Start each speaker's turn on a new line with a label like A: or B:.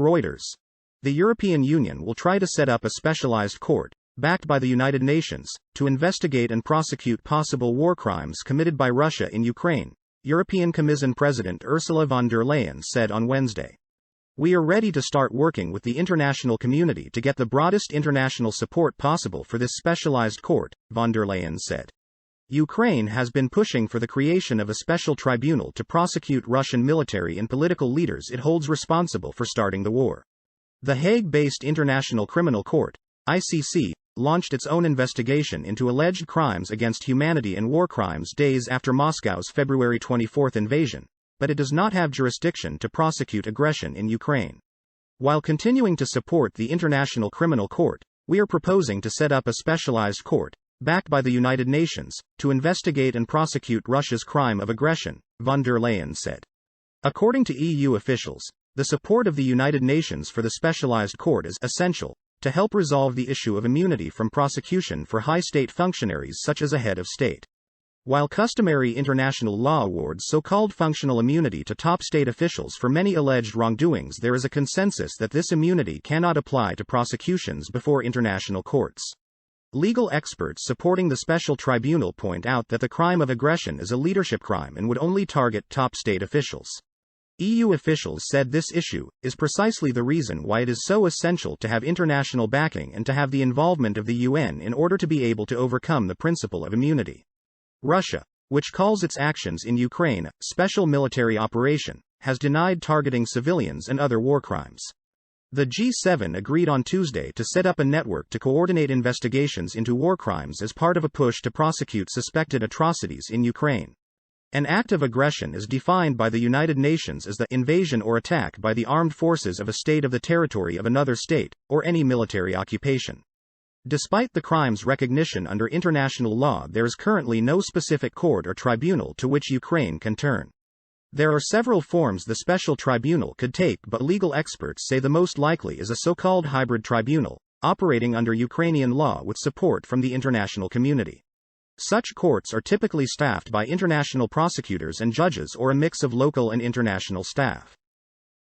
A: Reuters. The European Union will try to set up a specialized court, backed by the United Nations, to investigate and prosecute possible war crimes committed by Russia in Ukraine, European Commission President Ursula von der Leyen said on Wednesday. We are ready to start working with the international community to get the broadest international support possible for this specialized court, von der Leyen said. Ukraine has been pushing for the creation of a special tribunal to prosecute Russian military and political leaders it holds responsible for starting the war. The Hague-based International Criminal Court, ICC, launched its own investigation into alleged crimes against humanity and war crimes days after Moscow's February 24 invasion, but it does not have jurisdiction to prosecute aggression in Ukraine. While continuing to support the International Criminal Court, we are proposing to set up a specialized court, backed by the United Nations, to investigate and prosecute Russia's crime of aggression, von der Leyen said. According to EU officials, the support of the United Nations for the specialized court is essential to help resolve the issue of immunity from prosecution for high state functionaries such as a head of state. While customary international law awards so-called functional immunity to top state officials for many alleged wrongdoings, there is a consensus that this immunity cannot apply to prosecutions before international courts. Legal experts supporting the special tribunal point out that the crime of aggression is a leadership crime and would only target top state officials. EU officials said this issue is precisely the reason why it is so essential to have international backing and to have the involvement of the UN in order to be able to overcome the principle of immunity. Russia, which calls its actions in Ukraine a special military operation, has denied targeting civilians and other war crimes. The G7 agreed on Tuesday to set up a network to coordinate investigations into war crimes as part of a push to prosecute suspected atrocities in Ukraine. An act of aggression is defined by the United Nations as the invasion or attack by the armed forces of a state of the territory of another state, or any military occupation. Despite the crime's recognition under international law, there is currently no specific court or tribunal to which Ukraine can turn. There are several forms the special tribunal could take, but legal experts say the most likely is a so-called hybrid tribunal, operating under Ukrainian law with support from the international community. Such courts are typically staffed by international prosecutors and judges or a mix of local and international staff.